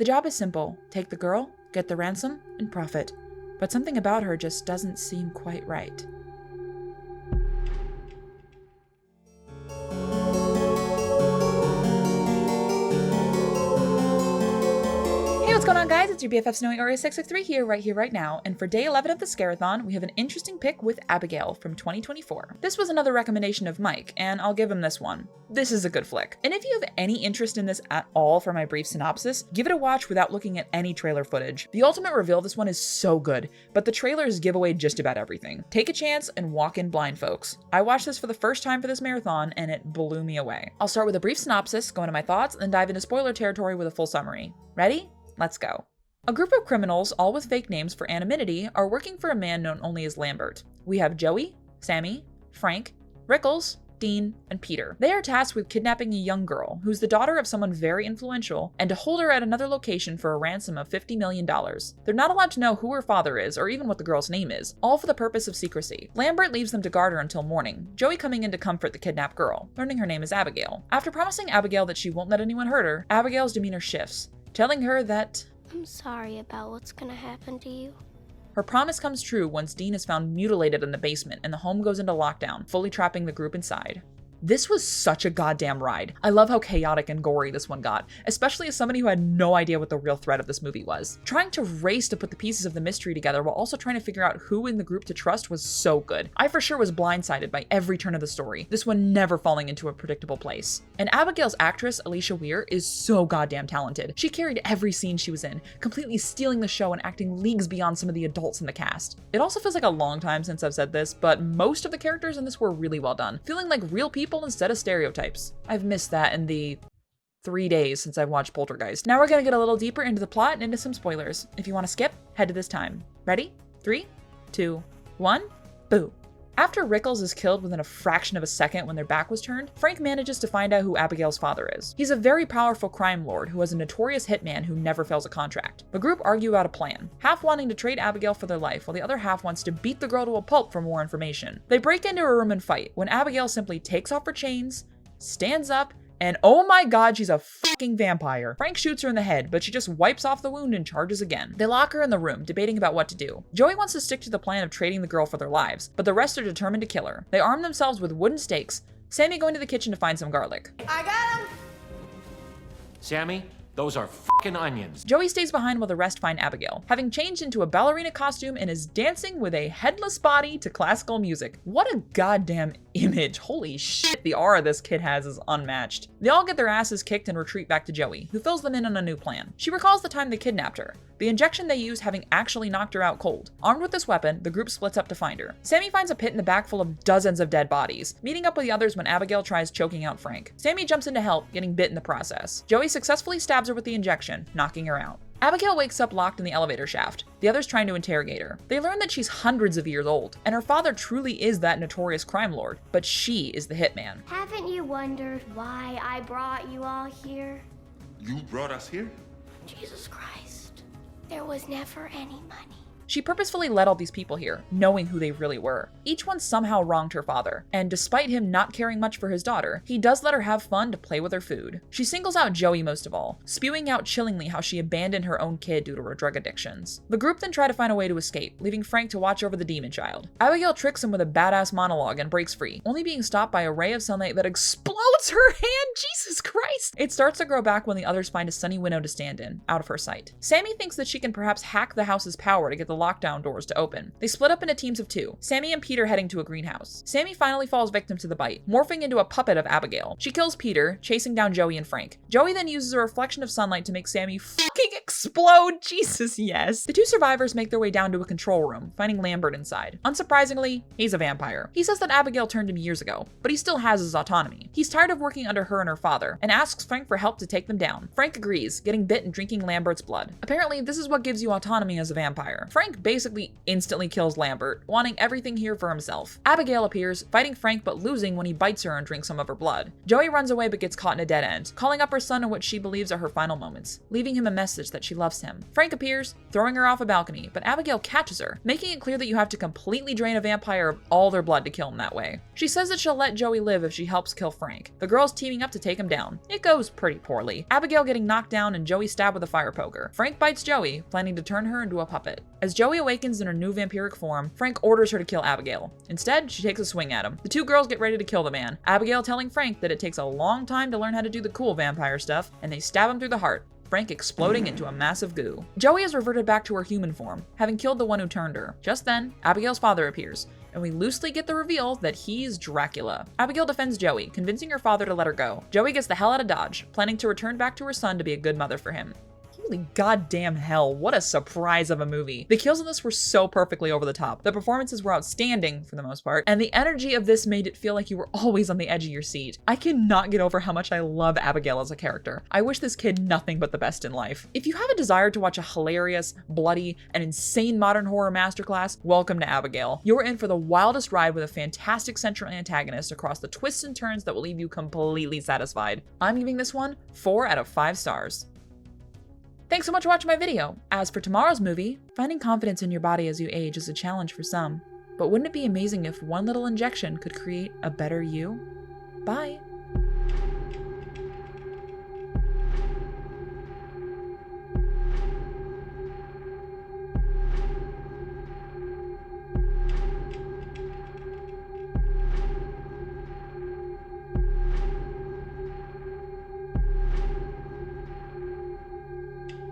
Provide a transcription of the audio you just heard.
The job is simple. Take the girl, get the ransom, and profit. But something about her just doesn't seem quite right. What's going on, guys? It's your BFF Snowy Area 663 here, right now, and for day 11 of the Scare-A-Thon, we have an interesting pick with Abigail from 2024. This was another recommendation of Mike, and I'll give him this one. This is a good flick. And if you have any interest in this at all for my brief synopsis, give it a watch without looking at any trailer footage. The ultimate reveal of this one is so good, but the trailers give away just about everything. Take a chance and walk in blind, folks. I watched this for the first time for this marathon, and it blew me away. I'll start with a brief synopsis, go into my thoughts, and then dive into spoiler territory with a full summary. Ready? Let's go. A group of criminals, all with fake names for anonymity, are working for a man known only as Lambert. We have Joey, Sammy, Frank, Rickles, Dean, and Peter. They are tasked with kidnapping a young girl, who's the daughter of someone very influential, and to hold her at another location for a ransom of $50 million. They're not allowed to know who her father is, or even what the girl's name is, all for the purpose of secrecy. Lambert leaves them to guard her until morning, Joey coming in to comfort the kidnapped girl, learning her name is Abigail. After promising Abigail that she won't let anyone hurt her, Abigail's demeanor shifts, telling her that I'm sorry about what's gonna happen to you. Her promise comes true once Dean is found mutilated in the basement and the home goes into lockdown, fully trapping the group inside. This was such a goddamn ride. I love how chaotic and gory this one got, especially as somebody who had no idea what the real threat of this movie was. Trying to race to put the pieces of the mystery together while also trying to figure out who in the group to trust was so good. I for sure was blindsided by every turn of the story, this one never falling into a predictable place. And Abigail's actress, Alicia Weir, is so goddamn talented. She carried every scene she was in, completely stealing the show and acting leagues beyond some of the adults in the cast. It also feels like a long time since I've said this, but most of the characters in this were really well done, feeling like real people instead of stereotypes. I've missed that in the 3 days since I've watched Poltergeist. Now we're gonna get a little deeper into the plot and into some spoilers. If you want to skip, head to this time. Ready? 3, 2, 1, boo. After Rickles is killed within a fraction of a second when their back was turned, Frank manages to find out who Abigail's father is. He's a very powerful crime lord who is a notorious hitman who never fails a contract. The group argue about a plan, half wanting to trade Abigail for their life while the other half wants to beat the girl to a pulp for more information. They break into a room and fight when Abigail simply takes off her chains, stands up, and oh my god, she's a fucking vampire. Frank shoots her in the head, but she just wipes off the wound and charges again. They lock her in the room, debating about what to do. Joey wants to stick to the plan of trading the girl for their lives, but the rest are determined to kill her. They arm themselves with wooden stakes, Sammy going to the kitchen to find some garlic. I got him! Sammy, those are fucking onions. Joey stays behind while the rest find Abigail, having changed into a ballerina costume and is dancing with a headless body to classical music. What a goddamn image. Holy shit, the aura this kid has is unmatched. They all get their asses kicked and retreat back to Joey, who fills them in on a new plan. She recalls the time they kidnapped her, the injection they used having actually knocked her out cold. Armed with this weapon, the group splits up to find her. Sammy finds a pit in the back full of dozens of dead bodies, meeting up with the others when Abigail tries choking out Frank. Sammy jumps in to help, getting bit in the process. Joey successfully stabs her with the injection, knocking her out. Abigail wakes up locked in the elevator shaft, the others trying to interrogate her. They learn that she's hundreds of years old, and her father truly is that notorious crime lord, but she is the hitman. Haven't you wondered why I brought you all here? You brought us here? Jesus Christ, there was never any money. She purposefully led all these people here, knowing who they really were. Each one somehow wronged her father, and despite him not caring much for his daughter, he does let her have fun to play with her food. She singles out Joey most of all, spewing out chillingly how she abandoned her own kid due to her drug addictions. The group then try to find a way to escape, leaving Frank to watch over the demon child. Abigail tricks him with a badass monologue and breaks free, only being stopped by a ray of sunlight that explodes her hand. Jesus Christ! It starts to grow back when the others find a sunny window to stand in, out of her sight. Sammy thinks that she can perhaps hack the house's power to get the lockdown doors to open. They split up into teams of 2, Sammy and Peter heading to a greenhouse. Sammy finally falls victim to the bite, morphing into a puppet of Abigail. She kills Peter, chasing down Joey and Frank. Joey then uses a reflection of sunlight to make Sammy fucking explode. Jesus, yes. The 2 survivors make their way down to a control room, finding Lambert inside. Unsurprisingly, he's a vampire. He says that Abigail turned him years ago, but he still has his autonomy. He's tired of working under her and her father, and asks Frank for help to take them down. Frank agrees, getting bit and drinking Lambert's blood. Apparently, this is what gives you autonomy as a vampire. Frank Frank basically instantly kills Lambert, wanting everything here for himself. Abigail appears, fighting Frank but losing when he bites her and drinks some of her blood. Joey runs away but gets caught in a dead end, calling up her son in what she believes are her final moments, leaving him a message that she loves him. Frank appears, throwing her off a balcony, but Abigail catches her, making it clear that you have to completely drain a vampire of all their blood to kill him that way. She says that she'll let Joey live if she helps kill Frank. The girls teaming up to take him down. It goes pretty poorly. Abigail getting knocked down and Joey stabbed with a fire poker. Frank bites Joey, planning to turn her into a puppet. As Joey awakens in her new vampiric form, Frank orders her to kill Abigail. Instead, she takes a swing at him. The two girls get ready to kill the man, Abigail telling Frank that it takes a long time to learn how to do the cool vampire stuff, and they stab him through the heart, Frank exploding into a massive goo. Joey has reverted back to her human form, having killed the one who turned her. Just then, Abigail's father appears, and we loosely get the reveal that he's Dracula. Abigail defends Joey, convincing her father to let her go. Joey gets the hell out of Dodge, planning to return back to her son to be a good mother for him. Holy goddamn hell, what a surprise of a movie. The kills in this were so perfectly over the top. The performances were outstanding for the most part, and the energy of this made it feel like you were always on the edge of your seat. I cannot get over how much I love Abigail as a character. I wish this kid nothing but the best in life. If you have a desire to watch a hilarious, bloody, and insane modern horror masterclass, welcome to Abigail. You're in for the wildest ride with a fantastic central antagonist across the twists and turns that will leave you completely satisfied. I'm giving this one 4 out of 5 stars. Thanks so much for watching my video. As for tomorrow's movie, finding confidence in your body as you age is a challenge for some. But wouldn't it be amazing if one little injection could create a better you? Bye.